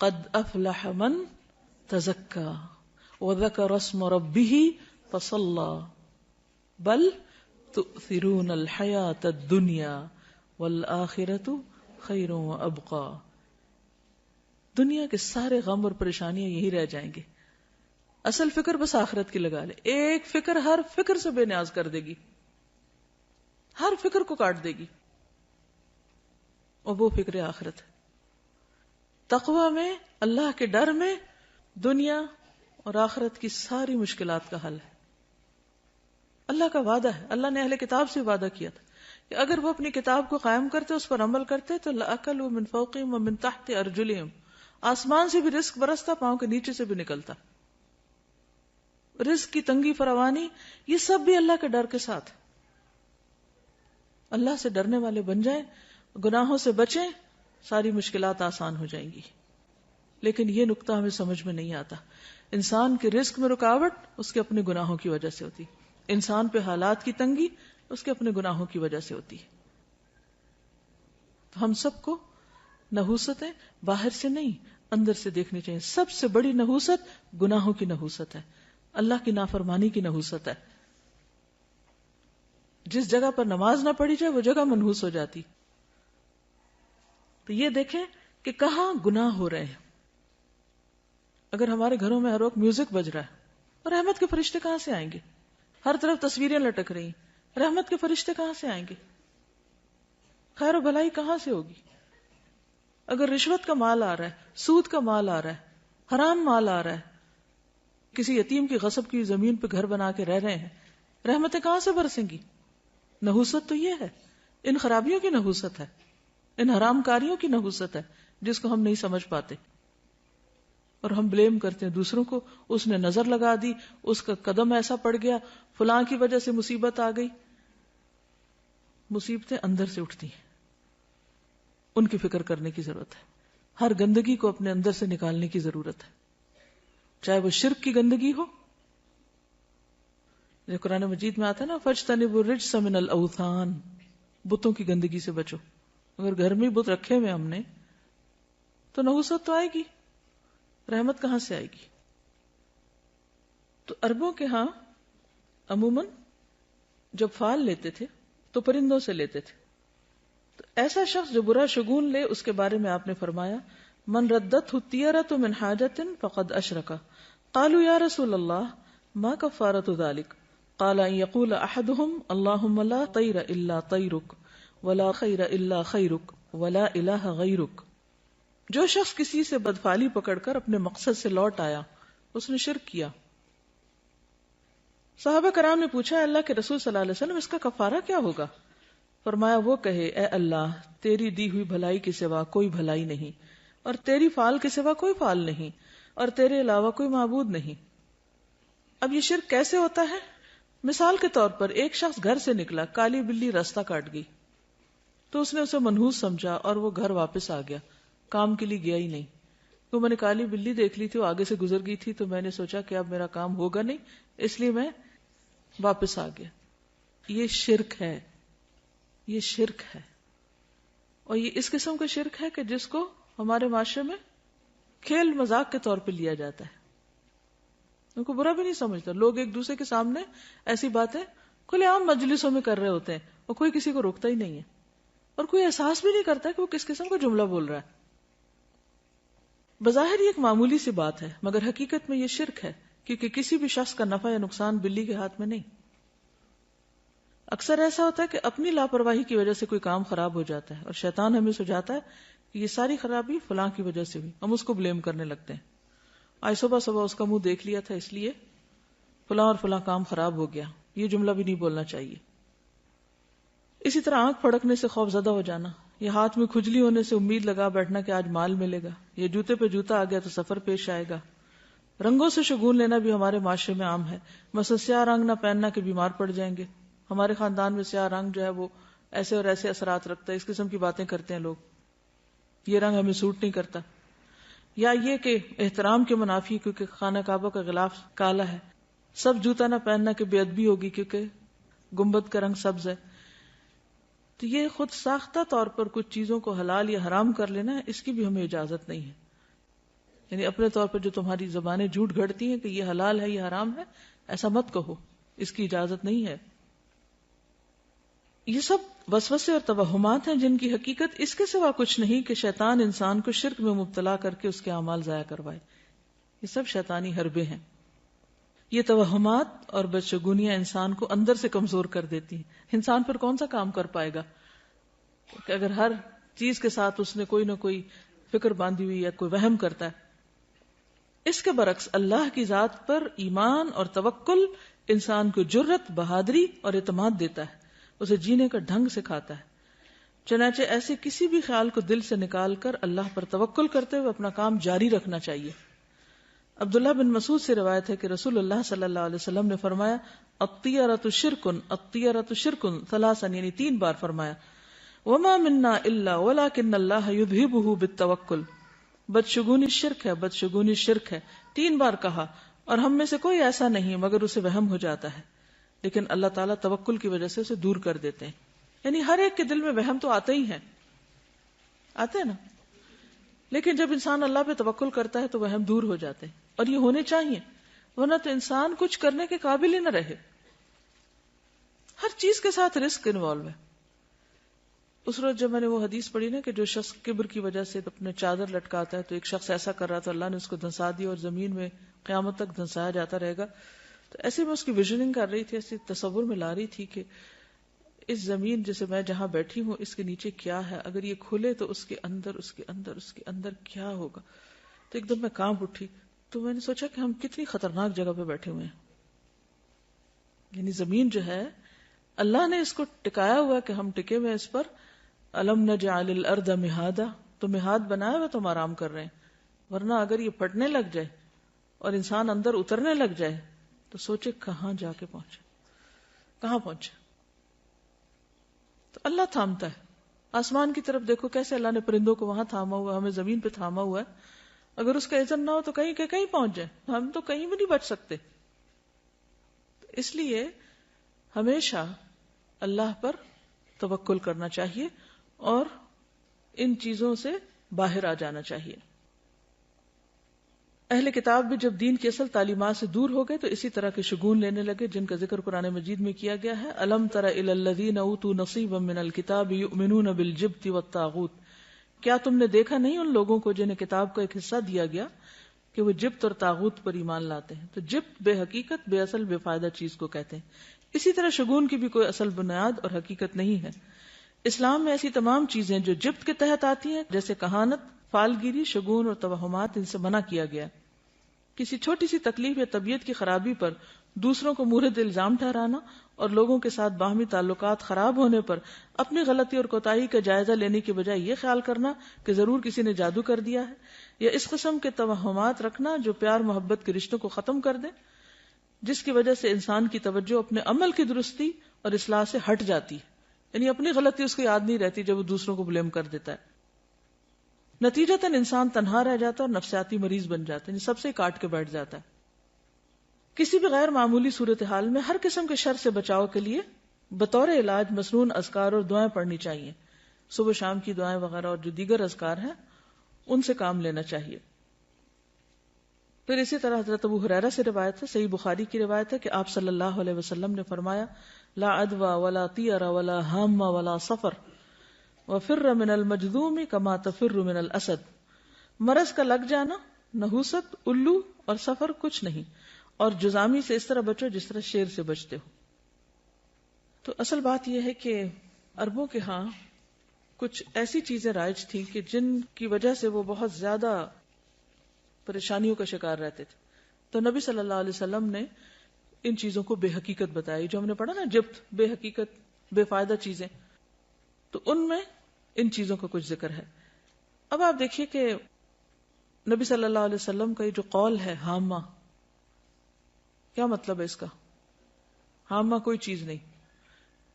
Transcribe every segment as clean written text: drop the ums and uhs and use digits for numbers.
قد افلح من تزکا وذکر اسم ربہ فصلی بل تؤثرون الحیاۃ الدنیا والآخرۃ خیر وابقی. دنیا کے سارے غم اور پریشانیاں یہی رہ جائیں گے. اصل فکر بس آخرت کی لگا لے. ایک فکر ہر فکر سے بے نیاز کر دے گی, ہر فکر کو کاٹ دے گی, اور وہ فکر آخرت ہے. تقوی میں, اللہ کے ڈر میں دنیا اور آخرت کی ساری مشکلات کا حل ہے. اللہ کا وعدہ ہے, اللہ نے اہل کتاب سے وعدہ کیا تھا کہ اگر وہ اپنی کتاب کو قائم کرتے, اس پر عمل کرتے, تو لَأَكَلُوا مِن فَوْقِهِمْ وَمِن تَحْتِ أَرْجُلِهِمْ, آسمان سے بھی رزق برستا, پاؤں کے نیچے سے بھی نکلتا. رزق کی تنگی فراوانی یہ سب بھی اللہ کے ڈر کے ساتھ. اللہ سے ڈرنے والے بن جائیں, گناہوں سے بچیں, ساری مشکلات آسان ہو جائیں گی. لیکن یہ نقطہ ہمیں سمجھ میں نہیں آتا. انسان کے رزق میں رکاوٹ اس کے اپنے گناہوں کی وجہ سے ہوتی, انسان پہ حالات کی تنگی اس کے اپنے گناہوں کی وجہ سے ہوتی ہے. تو ہم سب کو نحوستیں باہر سے نہیں اندر سے دیکھنی چاہیے. سب سے بڑی نحوست گناہوں کی نحوست ہے, اللہ کی نافرمانی کی نحوست ہے. جس جگہ پر نماز نہ پڑھی جائے وہ جگہ منحوس ہو جاتی. تو یہ دیکھیں کہ کہاں گناہ ہو رہے ہیں. اگر ہمارے گھروں میں ہر وقت میوزک بج رہا ہے, اور رحمت کے فرشتے کہاں سے آئیں گے؟ ہر طرف تصویریں لٹک رہی, رحمت کے فرشتے کہاں سے آئیں گے؟ خیر و بھلائی کہاں سے ہوگی؟ اگر رشوت کا مال آ رہا ہے, سود کا مال آ رہا ہے, حرام مال آ رہا ہے, کسی یتیم کی غصب کی زمین پہ گھر بنا کے رہ رہے ہیں, رحمتیں کہاں سے برسیں گی؟ نحوست تو یہ ہے, ان خرابیوں کی نحوست ہے, ان حرام کاریوں کی نحوست ہے جس کو ہم نہیں سمجھ پاتے, اور ہم بلیم کرتے ہیں دوسروں کو. اس نے نظر لگا دی, اس کا قدم ایسا پڑ گیا, فلاں کی وجہ سے مصیبت آ گئی. مصیبتیں اندر سے اٹھتی ہیں, ان کی فکر کرنے کی ضرورت ہے. ہر گندگی کو اپنے اندر سے نکالنے کی ضرورت ہے, چاہے وہ شرک کی گندگی ہو, جو قرآن مجید میں آتا ہے نا, فَاجْتَنِبُوا الرِّجْسَ مِنَ الْأَوْثَانِ, بتوں کی گندگی سے بچو. اگر گھر میں بت رکھے ہوئے ہم نے تو نحوست تو آئے گی, رحمت کہاں سے آئے گی؟ تو عربوں کے ہاں عموماً جب فال لیتے تھے تو پرندوں سے لیتے تھے. تو ایسا شخص جو برا شگون لے, اس کے بارے میں آپ نے فرمایا, من ردت الطیرۃ من حاجۃ فقد اشرک. قالوا یا رسول اللہ ما کفارۃ ذلک؟ قال ان یقول احدهم اللهم لا طیر الا طیرک ولا خیر الا خیرک ولا الہ غیرک. جو شخص کسی سے بدفعلی پکڑ کر اپنے مقصد سے لوٹ آیا, اس نے شرک کیا. صحابہ کرام نے پوچھا, اللہ کے رسول صلی اللہ علیہ وسلم اس کا کفارہ کیا ہوگا؟ فرمایا, وہ کہے, اے اللہ, تیری دی ہوئی بھلائی کے سوا کوئی بھلائی نہیں, اور تیری فال کے سوا کوئی فال نہیں, اور تیرے علاوہ کوئی معبود نہیں. اب یہ شرک کیسے ہوتا ہے؟ مثال کے طور پر ایک شخص گھر سے نکلا, کالی بلی راستہ کاٹ گئی, تو اس نے اسے منحوس سمجھا اور وہ گھر واپس آ گیا, کام کے لیے گیا ہی نہیں. تو میں نے کالی بلی دیکھ لی تھی, وہ آگے سے گزر گئی تھی, تو میں نے سوچا کہ اب میرا کام ہوگا نہیں, اس لیے میں واپس آ گیا. یہ شرک ہے, یہ شرک ہے. اور یہ اس قسم کا شرک ہے کہ جس کو ہمارے معاشرے میں کھیل مذاق کے طور پہ لیا جاتا ہے, ان کو برا بھی نہیں سمجھتا. لوگ ایک دوسرے کے سامنے ایسی باتیں کھلے عام مجلسوں میں کر رہے ہوتے ہیں, اور کوئی کسی کو روکتا ہی نہیں ہے, اور کوئی احساس بھی نہیں کرتا کہ وہ کس قسم کا جملہ بول رہا ہے. بظاہر یہ ایک معمولی سی بات ہے, مگر حقیقت میں یہ شرک ہے, کیونکہ کسی بھی شخص کا نفع یا نقصان بلی کے ہاتھ میں نہیں. اکثر ایسا ہوتا ہے کہ اپنی لاپرواہی کی وجہ سے کوئی کام خراب ہو جاتا ہے, اور شیطان ہمیں سجاتا ہے کہ یہ ساری خرابی فلاں کی وجہ سے ہوئی, ہم اس کو بلیم کرنے لگتے ہیں. آج صبح صبح اس کا منہ دیکھ لیا تھا, اس لیے فلاں اور فلاں کام خراب ہو گیا. یہ جملہ بھی نہیں بولنا چاہیے. اسی طرح آنکھ پھڑکنے سے خوف زدہ ہو جانا, یہ ہاتھ میں کھجلی ہونے سے امید لگا بیٹھنا کہ آج مال ملے گا, یہ جوتے پہ جوتا آ گیا تو سفر پیش آئے گا. رنگوں سے شگون لینا بھی ہمارے معاشرے میں عام ہے. مثلا سیاہ رنگ نہ پہننا کہ بیمار پڑ جائیں گے, ہمارے خاندان میں سیاہ رنگ جو ہے وہ ایسے اور ایسے اثرات رکھتا ہے, اس قسم کی باتیں کرتے ہیں لوگ, یہ رنگ ہمیں سوٹ نہیں کرتا. یا یہ کہ احترام کے منافی کیونکہ خانہ کعبہ کا غلاف کالا ہے, سب جوتا نہ پہننا کہ بے ادبی ہوگی کیونکہ گنبد کا رنگ سبز ہے. تو یہ خود ساختہ طور پر کچھ چیزوں کو حلال یا حرام کر لینا ہے, اس کی بھی ہمیں اجازت نہیں ہے. یعنی اپنے طور پر جو تمہاری زبانیں جھوٹ گھڑتی ہیں کہ یہ حلال ہے یہ حرام ہے، ایسا مت کہو، اس کی اجازت نہیں ہے۔ یہ سب وسوسے اور توہمات ہیں جن کی حقیقت اس کے سوا کچھ نہیں کہ شیطان انسان کو شرک میں مبتلا کر کے اس کے اعمال ضائع کروائے۔ یہ سب شیطانی حربے ہیں۔ یہ توہمات اور بدشگونیاں انسان کو اندر سے کمزور کر دیتی ہیں۔ انسان پر کون سا کام کر پائے گا کہ اگر ہر چیز کے ساتھ اس نے کوئی نہ کوئی فکر باندھی ہوئی یا کوئی وہم کرتا ہے۔ اس کے برعکس اللہ کی ذات پر ایمان اور توکل انسان کو جرت، بہادری اور اعتماد دیتا ہے، اسے جینے کا ڈھنگ سکھاتا ہے۔ چنانچہ ایسے کسی بھی خیال کو دل سے نکال کر اللہ پر توکل کرتے ہوئے اپنا کام جاری رکھنا چاہیے۔ عبداللہ بن مسعود سے روایت ہے کہ رسول اللہ صلی اللہ علیہ وسلم نے فرمایا الطیرۃ شرکن الطیرۃ شرکن ثلاثا، یعنی 3 بار فرمایا، وما منا الا ولکن اللہ یذہبہ بالتوکل، بدشگونی شرک ہے، بدشگونی شرک ہے، 3 بار کہا، اور ہم میں سے کوئی ایسا نہیں مگر اسے وہم ہو جاتا ہے، لیکن اللہ تعالیٰ توکل کی وجہ سے اسے دور کر دیتے ہیں۔ یعنی ہر ایک کے دل میں وہم تو آتے ہی ہیں، آتے ہیں نا، لیکن جب انسان اللہ پہ توکل کرتا ہے تو وہم دور ہو جاتے ہیں، اور یہ ہونے چاہیے، ورنہ تو انسان کچھ کرنے کے قابل ہی نہ رہے۔ ہر چیز کے ساتھ رسک انوالو ہے۔ اس روز جب میں نے وہ حدیث پڑھی نا کہ جو شخص کبر کی وجہ سے اپنے چادر لٹکاتا ہے، تو ایک شخص ایسا کر رہا تھا، اللہ نے اس کو دھنسا دیا اور زمین میں قیامت تک دھنسایا جاتا رہے گا۔ تو ایسے میں اس کی ویژننگ کر رہی تھی، ایسے تصور میں لا رہی تھی کہ اس زمین جیسے میں جہاں بیٹھی ہوں اس کے نیچے کیا ہے، اگر یہ کھلے تو اس کے اندر کیا ہوگا۔ تو ایک دم میں کانپ اٹھی، تو میں نے سوچا کہ ہم کتنی خطرناک جگہ پہ بیٹھے ہوئے ہیں۔ یعنی زمین جو ہے اللہ نے اس کو ٹکایا ہوا کہ ہم ٹکے ہوئے اس پر، الم نجعل الارض مہادا، تو مہاد بنایا ہوا تم آرام کر رہے ہیں، ورنہ اگر یہ پھٹنے لگ جائے اور انسان اندر اترنے لگ جائے تو سوچے کہاں جا کے پہنچے، کہاں پہنچے۔ تو اللہ تھامتا ہے۔ آسمان کی طرف دیکھو کیسے اللہ نے پرندوں کو وہاں تھاما ہوا، ہمیں زمین پہ تھاما ہوا ہے، اگر اس کا اذن نہ ہو تو کہیں کہ کہیں پہنچ جائے، ہم تو کہیں بھی نہیں بچ سکتے۔ اس لیے ہمیشہ اللہ پر توکل کرنا چاہیے اور ان چیزوں سے باہر آ جانا چاہیے۔ اہل کتاب بھی جب دین کی اصل تعلیمات سے دور ہو گئے تو اسی طرح کے شگون لینے لگے جن کا ذکر قرآن مجید میں کیا گیا ہے۔ الم تر الی الذین اوتوا نصیبا من الکتاب یؤمنون بالجبت والطاغوت، کیا تم نے دیکھا نہیں ان لوگوں کو جنہیں کتاب کا ایک حصہ دیا گیا کہ وہ جبت اور طاغوت پر ایمان لاتے ہیں۔ تو جبت بے حقیقت، بے اصل، بے فائدہ چیز کو کہتے ہیں۔ اسی طرح شگون کی بھی کوئی اصل بنیاد اور حقیقت نہیں ہے۔ اسلام میں ایسی تمام چیزیں جو جبت کے تحت آتی ہیں جیسے کہانت، فالگیری، شگون اور توہمات، ان سے منع کیا گیا۔ کسی چھوٹی سی تکلیف یا طبیعت کی خرابی پر دوسروں کو مورد الزام ٹھہرانا اور لوگوں کے ساتھ باہمی تعلقات خراب ہونے پر اپنی غلطی اور کوتاہی کا جائزہ لینے کی بجائے یہ خیال کرنا کہ ضرور کسی نے جادو کر دیا ہے، یا اس قسم کے توہمات رکھنا جو پیار محبت کے رشتوں کو ختم کر دیں، جس کی وجہ سے انسان کی توجہ اپنے عمل کی درستی اور اصلاح سے ہٹ جاتی ہے، یعنی اپنی غلطی اس کو یاد نہیں رہتی جب وہ دوسروں کو بلیم کر دیتا ہے۔ نتیجتاً انسان تنہا رہ جاتا ہے اور نفسیاتی مریض بن جاتا ہے، یعنی سب سے کاٹ کے بیٹھ جاتا ہے۔ کسی بھی غیر معمولی صورتحال میں ہر قسم کے شر سے بچاؤ کے لیے بطور علاج مسنون اذکار اور دعائیں پڑھنی چاہیے، صبح شام کی دعائیں وغیرہ اور جو دیگر اذکار ہیں ان سے کام لینا چاہیے۔ پھر اسی طرح حضرت ابو ہریرہ سے روایت ہے، صحیح بخاری کی روایت ہے کہ آپ صلی اللہ علیہ وسلم نے فرمایا لا عدوى ولا طیر ولا ہام ولا صفر وفر من المجذوم کما تفر من الاسد، مرض کا لگ جانا، نحوست، الو اور سفر کچھ نہیں، اور جزامی سے اس طرح بچو جس طرح شیر سے بچتے ہو۔ تو اصل بات یہ ہے کہ عربوں کے ہاں کچھ ایسی چیزیں رائج تھیں کہ جن کی وجہ سے وہ بہت زیادہ پریشانیوں کا شکار رہتے تھے، تو نبی صلی اللہ علیہ وسلم نے ان چیزوں کو بے حقیقت بتائی، جو ہم نے پڑھا نا جبت، بے حقیقت، بے فائدہ چیزیں، تو ان میں ان چیزوں کا کچھ ذکر ہے۔ اب آپ دیکھیے کہ نبی صلی اللہ علیہ وسلم کا یہ جو قول ہے ہامہ، کیا مطلب ہے اس کا؟ ہامہ کوئی چیز نہیں۔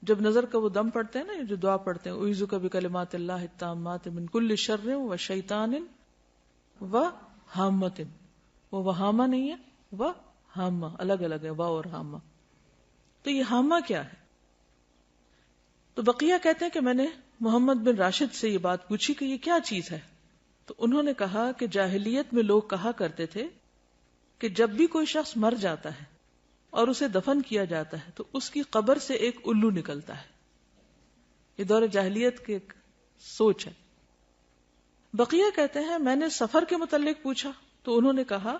جب نظر کا وہ دم پڑھتے ہیں نا، جو دعا پڑھتے ہیں اعوذ بکلمات اللہ التامات من کل شر و شیطان و ہامۃ، وہ وہامہ نہیں ہے، وہ ہامہ، الگ الگ ہے، وا اور ہامہ۔ تو یہ ہامہ کیا ہے؟ تو بقیہ کہتے ہیں کہ میں نے محمد بن راشد سے یہ بات پوچھی کہ یہ کیا چیز ہے، تو انہوں نے کہا کہ جاہلیت میں لوگ کہا کرتے تھے کہ جب بھی کوئی شخص مر جاتا ہے اور اسے دفن کیا جاتا ہے تو اس کی قبر سے ایک الو نکلتا ہے. یہ دور جاہلیت کی ایک سوچ ہے. بقیہ کہتے ہیں میں نے سفر کے متعلق پوچھا تو انہوں نے کہا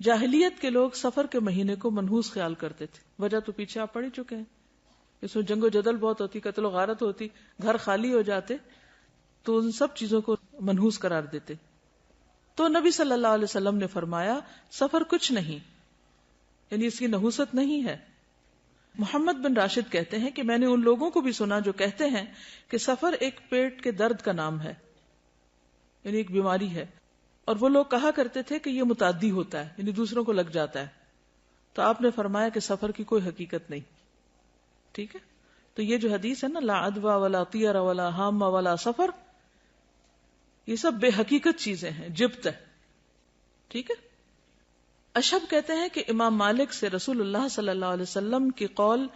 جاہلیت کے لوگ سفر کے مہینے کو منحوس خیال کرتے تھے. وجہ تو پیچھے آپ پڑھ ہی چکے ہیں. اس میں جنگ و جدل بہت ہوتی, قتل و غارت ہوتی, گھر خالی ہو جاتے, تو ان سب چیزوں کو منحوس قرار دیتے. تو نبی صلی اللہ علیہ وسلم نے فرمایا سفر کچھ نہیں, یعنی اس کی نحوست نہیں ہے. محمد بن راشد کہتے ہیں کہ میں نے ان لوگوں کو بھی سنا جو کہتے ہیں کہ سفر ایک پیٹ کے درد کا نام ہے, یعنی ایک بیماری ہے, اور وہ لوگ کہا کرتے تھے کہ یہ متعدی ہوتا ہے, یعنی دوسروں کو لگ جاتا ہے. تو آپ نے فرمایا کہ سفر کی کوئی حقیقت نہیں. ٹھیک ہے, تو یہ جو حدیث ہے نا لا عدوى ولا طیر ولا حام ولا سفر, یہ سب بے حقیقت چیزیں ہیں, جبت ہے. ٹھیک ہے. اشہب کہتے ہیں کہ امام مالک سے رسول اللہ صلی اللہ علیہ وسلم کی قول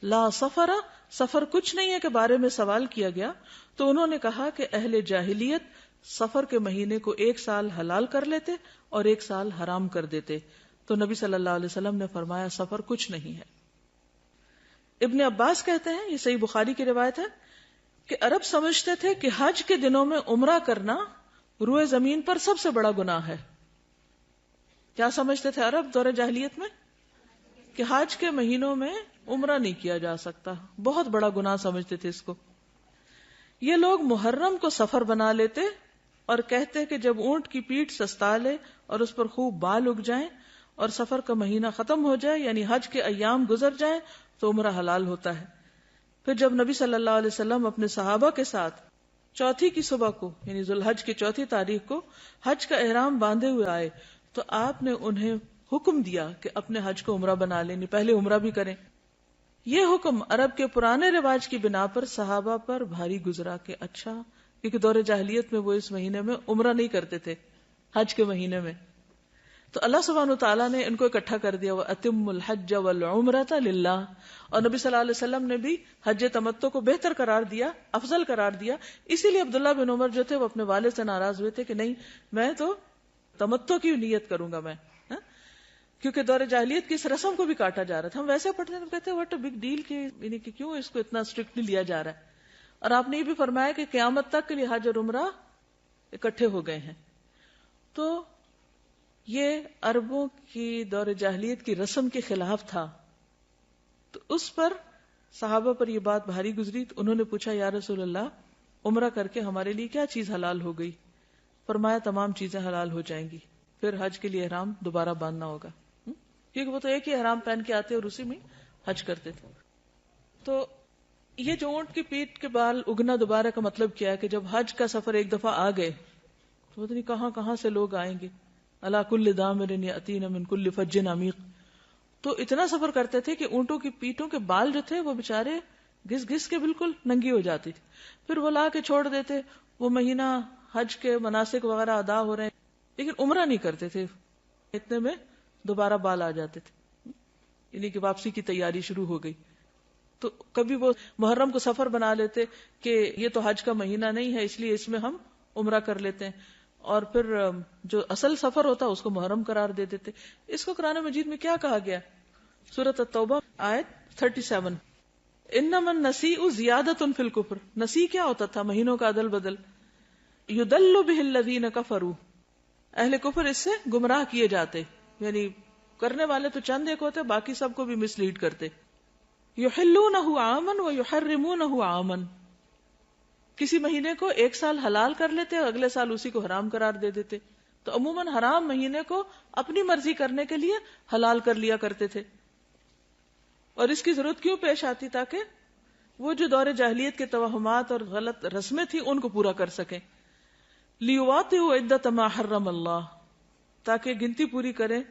لا سفر, سفر کچھ نہیں ہے کے بارے میں سوال کیا گیا تو انہوں نے کہا کہ اہل جاہلیت سفر کے مہینے کو 1 سال حلال کر لیتے اور 1 سال حرام کر دیتے. تو نبی صلی اللہ علیہ وسلم نے فرمایا سفر کچھ نہیں ہے. ابن عباس کہتے ہیں, یہ صحیح بخاری کی روایت ہے, کہ عرب سمجھتے تھے کہ حج کے دنوں میں عمرہ کرنا روئے زمین پر سب سے بڑا گناہ ہے. کیا سمجھتے تھے عرب دور جاہلیت میں؟ کہ حج کے مہینوں میں عمرہ نہیں کیا جا سکتا, بہت بڑا گناہ سمجھتے تھے اس کو. یہ لوگ محرم کو سفر بنا لیتے اور کہتے کہ جب اونٹ کی پیٹھ سستا لے اور اس پر خوب بال اگ جائیں اور سفر کا مہینہ ختم ہو جائے, یعنی حج کے ایام گزر جائیں, تو عمرہ حلال ہوتا ہے. پھر جب نبی صلی اللہ علیہ وسلم اپنے صحابہ کے ساتھ چوتھی کی صبح کو, یعنی ذوالحج کی 4 تاریخ کو حج کا احرام باندھے ہوئے آئے تو آپ نے انہیں حکم دیا کہ اپنے حج کو عمرہ بنا لیں, پہلے عمرہ بھی کریں. یہ حکم عرب کے پرانے رواج کی بنا پر صحابہ پر بھاری گزرا کہ اچھا, کیونکہ دور جاہلیت میں وہ اس مہینے میں عمرہ نہیں کرتے تھے, حج کے مہینے میں. تو اللہ سبحانہ وتعالیٰ نے ان کو اکٹھا کر دیا, وَأَتِمُّ الْحَجَّ وَالْعُمْرَةَ لِلَّهِ, اور نبی صلی اللہ علیہ وسلم نے بھی حج تمتع کو بہتر قرار دیا, افضل قرار دیا. اسی لیے عبداللہ بن عمر جو تھے وہ اپنے والد سے ناراض ہوئے تھے کہ نہیں, میں تو تمتع کی نیت کروں گا میں, کیونکہ دور جاہلیت کی اس رسم کو بھی کاٹا جا رہا تھا. ہم ویسے پڑھتے ہیں, کہتے ہیں واٹ اے بگ ڈیل, یعنی کہ کیوں اس کو اتنا اسٹرکٹلی لیا جا رہا ہے. اور آپ نے یہ بھی فرمایا کہ قیامت تک کے لیے حج اور عمرہ اکٹھے ہو گئے ہیں. تو یہ عربوں کی دور جاہلیت کی رسم کے خلاف تھا. تو اس پر صحابہ پر یہ بات بھاری گزری. تو انہوں نے پوچھا یا رسول اللہ, عمرہ کر کے ہمارے لیے کیا چیز حلال ہو گئی؟ فرمایا تمام چیزیں حلال ہو جائیں گی, پھر حج کے لیے احرام دوبارہ باندھنا ہوگا, کیونکہ وہ تو ایک ہی احرام پہن کے آتے اور اسی میں حج کرتے تھے. تو یہ جو اونٹ کی پیٹھ کے بال اگنا دوبارہ کا مطلب کیا ہے کہ جب حج کا سفر ایک دفعہ آ گئے تو پتہ نہیں کہاں کہاں سے لوگ آئیں گے. الا کل دامر یاتین من کل فج عمیق. تو اتنا سفر کرتے تھے کہ اونٹوں کی پیٹوں کے بال جو تھے وہ بےچارے گھس گھس کے بالکل ننگی ہو جاتی تھی. پھر وہ لا کے چھوڑ دیتے, وہ مہینہ حج کے مناسک وغیرہ ادا ہو رہے ہیں, لیکن عمرہ نہیں کرتے تھے. اتنے میں دوبارہ بال آ جاتے تھے, یعنی کہ واپسی کی تیاری شروع ہو گئی. تو کبھی وہ محرم کو سفر بنا لیتے کہ یہ تو حج کا مہینہ نہیں ہے اس لیے اس میں ہم عمرہ کر لیتے ہیں, اور پھر جو اصل سفر ہوتا اس کو محرم قرار دے دیتے. اس کو قرآن مجید میں کیا کہا گیا؟ سورۃ التوبہ آیت 37, انما النسیء زیادۃ فی الکفر. نسی کیا ہوتا تھا؟ مہینوں کا عدل بدل. یضل بہ الذین کفروا, اہل کفر اس سے گمراہ کیے جاتے, یعنی کرنے والے تو چند ایک ہوتے, باقی سب کو بھی مس لیڈ کرتے. یحلونہ عاما ویحرمونہ عاما, کسی مہینے کو 1 سال حلال کر لیتے اور اگلے سال اسی کو حرام قرار دے دیتے. تو عموماً حرام مہینے کو اپنی مرضی کرنے کے لیے حلال کر لیا کرتے تھے. اور اس کی ضرورت کیوں پیش آتی؟ تاکہ وہ جو دور جاہلیت کے توہمات اور غلط رسمیں تھیں ان کو پورا کر سکیں. لیواطئوا عدۃ ما حرم اللہ, تاکہ گنتی پوری کریں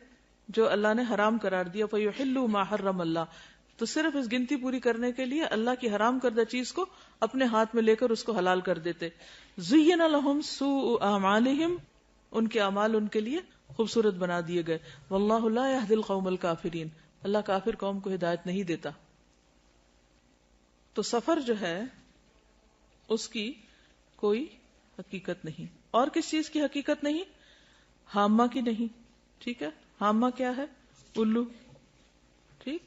جو اللہ نے حرام قرار دیا. فیحلوا ما حرم اللہ, تو صرف اس گنتی پوری کرنے کے لیے اللہ کی حرام کردہ چیز کو اپنے ہاتھ میں لے کر اس کو حلال کر دیتے. زین لہم سوء اعمالہم, ان کے اعمال ان کے لیے خوبصورت بنا دیے گئے. واللہ لا یہدی القوم الکافرین, اللہ کافر قوم کو ہدایت نہیں دیتا. تو سفر جو ہے اس کی کوئی حقیقت نہیں. اور کس چیز کی حقیقت نہیں؟ حامہ کی نہیں. ٹھیک ہے، حامہ کیا ہے؟ الو، ٹھیک،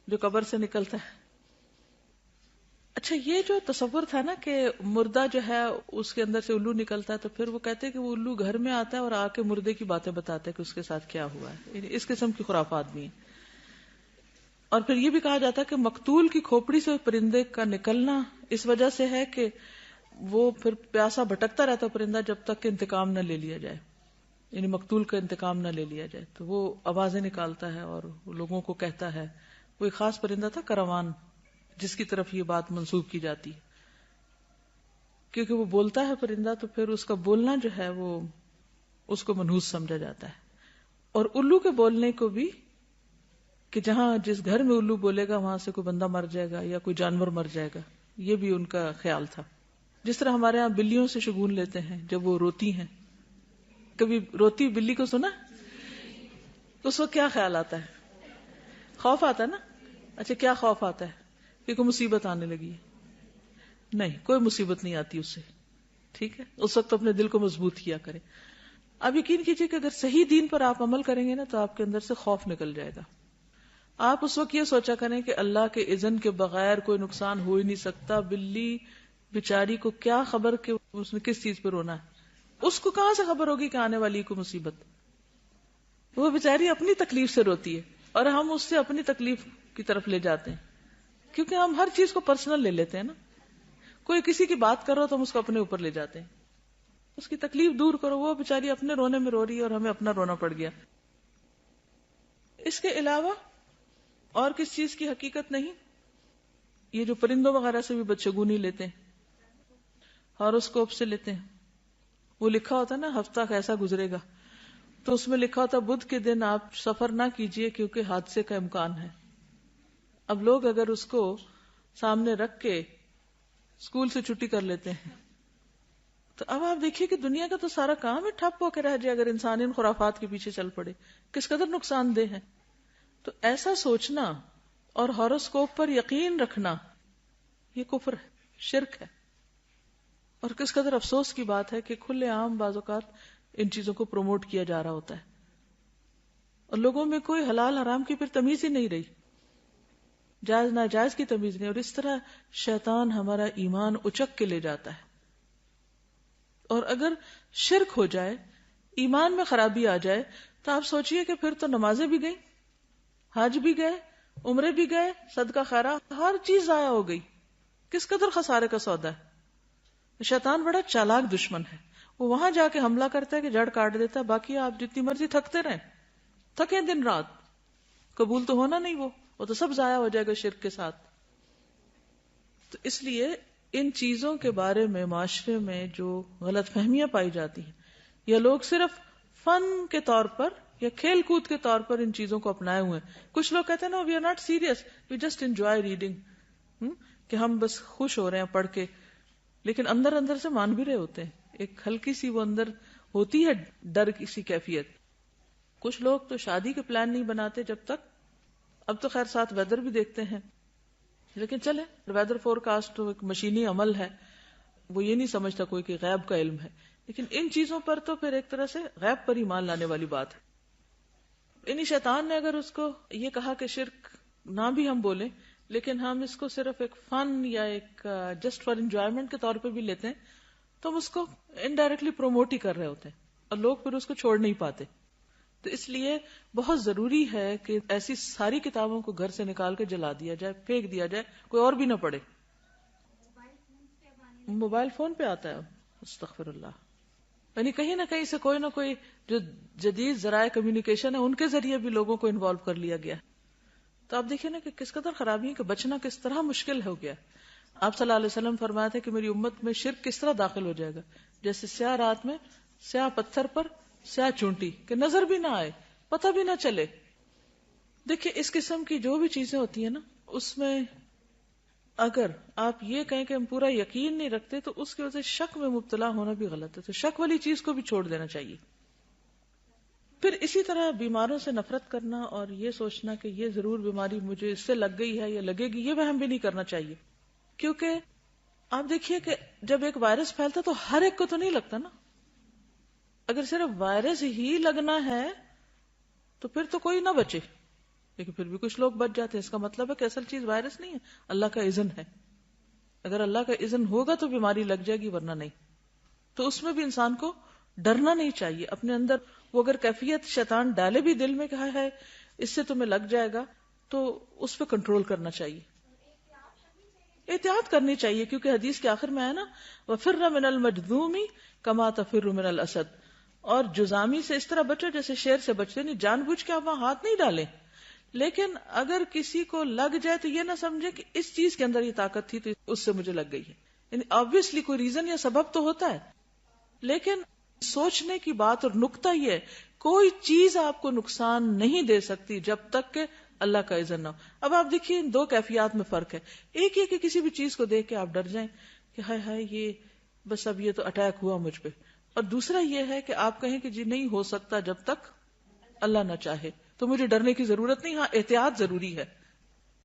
جو قبر سے نکلتا ہے. اچھا، یہ جو تصور تھا نا کہ مردہ جو ہے اس کے اندر سے الو نکلتا ہے، تو پھر وہ کہتے ہیں کہ وہ الو گھر میں آتا ہے اور آ کے مردے کی باتیں بتاتا ہے کہ اس کے ساتھ کیا ہوا ہے. یعنی اس قسم کی خرافات بھی ہیں. اور پھر یہ بھی کہا جاتا ہے کہ مقتول کی کھوپڑی سے پرندے کا نکلنا اس وجہ سے ہے کہ وہ پھر پیاسا بھٹکتا رہتا ہے پرندہ جب تک کہ انتقام نہ لے لیا جائے، یعنی مقتول کا انتقام نہ لے لیا جائے. تو وہ آوازیں نکالتا ہے اور لوگوں کو کہتا ہے. وہ ایک خاص پرندہ تھا کروان، جس کی طرف یہ بات منسوب کی جاتی ہے، کیونکہ وہ بولتا ہے پرندہ، تو پھر اس کا بولنا جو ہے وہ اس کو منحوس سمجھا جاتا ہے. اور الو کے بولنے کو بھی، کہ جہاں جس گھر میں الو بولے گا وہاں سے کوئی بندہ مر جائے گا یا کوئی جانور مر جائے گا، یہ بھی ان کا خیال تھا. جس طرح ہمارے ہاں بلیوں سے شگون لیتے ہیں جب وہ روتی ہیں. کبھی روتی بلی کو سنا؟ اس وقت کیا خیال آتا ہے؟ خوف آتا ہے نا. اچھا، کیا خوف آتا ہے؟ کہ کوئی مصیبت آنے لگی ہے. نہیں، کوئی مصیبت نہیں آتی اس سے. ٹھیک ہے، اس وقت اپنے دل کو مضبوط کیا کریں. اب یقین کیجئے کہ اگر صحیح دین پر آپ عمل کریں گے نا تو آپ کے اندر سے خوف نکل جائے گا. آپ اس وقت یہ سوچا کریں کہ اللہ کے اذن کے بغیر کوئی نقصان ہو ہی نہیں سکتا. بلی بیچاری کو کیا خبر کہ اس نے کس چیز پہ رونا ہے؟ اس کو کہاں سے خبر ہوگی کہ آنے والی کو مصیبت؟ وہ بیچاری اپنی تکلیف سے روتی ہے اور ہم اس سے اپنی تکلیف کی طرف لے جاتے ہیں، کیونکہ ہم ہر چیز کو پرسنل لے لیتے ہیں نا. کوئی کسی کی بات کرو تو ہم اس کو اپنے اوپر لے جاتے ہیں. اس کی تکلیف دور کرو، وہ بیچاری اپنے رونے میں رو رہی ہے اور ہمیں اپنا رونا پڑ گیا. اس کے علاوہ اور کس چیز کی حقیقت نہیں؟ یہ جو پرندوں وغیرہ سے بھی بدشگونی لیتے ہیں، ہاروسکوپ سے لیتے ہیں. وہ لکھا ہوتا ہے نا ہفتہ کیسا گزرے گا، تو اس میں لکھا ہوتا ہے بدھ کے دن آپ سفر نہ کیجئے کیونکہ حادثے کا امکان ہے. اب لوگ اگر اس کو سامنے رکھ کے اسکول سے چھٹی کر لیتے ہیں، تو اب آپ دیکھیے کہ دنیا کا تو سارا کام ہی ٹھپ ہو کے رہ جائے اگر انسان ان خرافات کے پیچھے چل پڑے. کس قدر نقصان دہ ہے. تو ایسا سوچنا اور ہاروسکوپ پر یقین رکھنا یہ کفر ہے، شرک ہے. اور کس قدر افسوس کی بات ہے کہ کھلے عام بعض اوقات ان چیزوں کو پروموٹ کیا جا رہا ہوتا ہے اور لوگوں میں کوئی حلال حرام کی پھر تمیز ہی نہیں رہی، جائز ناجائز کی تمیز نہیں. اور اس طرح شیطان ہمارا ایمان اچک کے لے جاتا ہے. اور اگر شرک ہو جائے، ایمان میں خرابی آ جائے، تو آپ سوچئے کہ پھر تو نمازیں بھی گئی، حج بھی گئے، عمرے بھی گئے، صدقہ خیرات، ہر چیز ضائع ہو گئی. کس قدر خسارے کا سودا ہے. شیطان بڑا چالاک دشمن ہے. وہ وہاں جا کے حملہ کرتا ہے کہ جڑ کاٹ دیتا ہے، باقی آپ جتنی مرضی تھکتے رہیں، تھکیں دن رات، قبول تو ہونا نہیں. وہ تو سب ضائع ہو جائے گا شرک کے ساتھ. تو اس لیے ان چیزوں کے بارے میں معاشرے میں جو غلط فہمیاں پائی جاتی ہیں، یا لوگ صرف فن کے طور پر یا کھیل کود کے طور پر ان چیزوں کو اپنائے ہوئے ہیں. کچھ لوگ کہتے ہیں نا we are not serious, we just enjoy reading, کہ ہم بس خوش ہو رہے ہیں پڑھ کے، لیکن اندر اندر سے مان بھی رہے ہوتے ہیں. ایک ہلکی سی وہ اندر ہوتی ہے ڈر کی سی کیفیت. کچھ لوگ تو شادی کے پلان نہیں بناتے جب تک، اب تو خیر ساتھ ویدر بھی دیکھتے ہیں، لیکن چلے ویدر فور کاسٹ تو ایک مشینی عمل ہے، وہ یہ نہیں سمجھتا کوئی کہ غیب کا علم ہے. لیکن ان چیزوں پر تو پھر ایک طرح سے غیب پر ایمان لانے والی بات ہے. انہی شیطان نے اگر اس کو یہ کہا کہ شرک نہ بھی ہم بولیں، لیکن ہم اس کو صرف ایک فن یا ایک جسٹ فار انجوائمنٹ کے طور پہ بھی لیتے ہیں، تو ہم اس کو انڈائریکٹلی پروموٹ ہی کر رہے ہوتے ہیں اور لوگ پھر اس کو چھوڑ نہیں پاتے. تو اس لیے بہت ضروری ہے کہ ایسی ساری کتابوں کو گھر سے نکال کے جلا دیا جائے، پھینک دیا جائے، کوئی اور بھی نہ پڑھے. موبائل فون پہ آتا ہے، استغفر اللہ. یعنی کہیں نہ کہیں سے کوئی نہ کوئی جو جدید ذرائع کمیونیکیشن ہے ان کے ذریعے بھی لوگوں کو انوالو کر لیا گیا. تو آپ دیکھیں نا کہ کس قدر خرابی ہے کہ بچنا کس طرح مشکل ہو گیا. آپ صلی اللہ علیہ وسلم فرمایا تھے کہ میری امت میں شرک کس طرح داخل ہو جائے گا، جیسے سیاہ رات میں سیاہ پتھر پر سیاہ چونٹی، کہ نظر بھی نہ آئے، پتہ بھی نہ چلے. دیکھیں اس قسم کی جو بھی چیزیں ہوتی ہیں نا، اس میں اگر آپ یہ کہیں کہ ہم پورا یقین نہیں رکھتے تو اس کی وجہ سے شک میں مبتلا ہونا بھی غلط ہے. تو شک والی چیز کو بھی چھوڑ دینا چاہیے. پھر اسی طرح بیماروں سے نفرت کرنا اور یہ سوچنا کہ یہ ضرور بیماری مجھے اس سے لگ گئی ہے یا لگے گی، یہ وہم بھی نہیں کرنا چاہیے. کیونکہ آپ دیکھیے کہ جب ایک وائرس پھیلتا تو ہر ایک کو تو نہیں لگتا نا. اگر صرف وائرس ہی لگنا ہے تو پھر تو کوئی نہ بچے، لیکن پھر بھی کچھ لوگ بچ جاتے ہیں. اس کا مطلب ہے کہ اصل چیز وائرس نہیں ہے، اللہ کا اذن ہے. اگر اللہ کا اذن ہوگا تو بیماری لگ جائے گی، ورنہ نہیں. تو اس میں بھی انسان کو ڈرنا نہیں چاہیے. اپنے اندر وہ اگر کیفیت شیطان ڈالے بھی دل میں کہا ہے اس سے تمہیں لگ جائے گا، تو اس پہ کنٹرول کرنا چاہیے، احتیاط کرنی چاہیے. کیونکہ حدیث کے آخر میں ہے نا وَفِرَّ مِنَ الْمَجْذُومِ كَمَا تَفِرُّ مِنَ الْأَسَدِ، اور جزامی سے اس طرح بچو جیسے شیر سے بچتے. نہیں جان بوجھ کے آپ وہاں ہاتھ نہیں ڈالیں، لیکن اگر کسی کو لگ جائے تو یہ نہ سمجھے کہ اس چیز کے اندر یہ طاقت تھی تو اس سے مجھے لگ گئی ہے. یعنی آبویسلی کوئی ریزن یا سبب تو ہوتا ہے، لیکن سوچنے کی بات اور نکتہ یہ ہے کوئی چیز آپ کو نقصان نہیں دے سکتی جب تک کہ اللہ کا اذن نہ ہو. اب آپ دیکھیے ان دو کیفیات میں فرق ہے. ایک یہ کہ کسی بھی چیز کو دیکھ کے آپ ڈر جائیں کہ ہائے ہائے یہ بس اب یہ تو اٹیک ہوا مجھ پہ، اور دوسرا یہ ہے کہ آپ کہیں کہ جی نہیں ہو سکتا جب تک اللہ نہ چاہے، تو مجھے ڈرنے کی ضرورت نہیں. ہاں احتیاط ضروری ہے.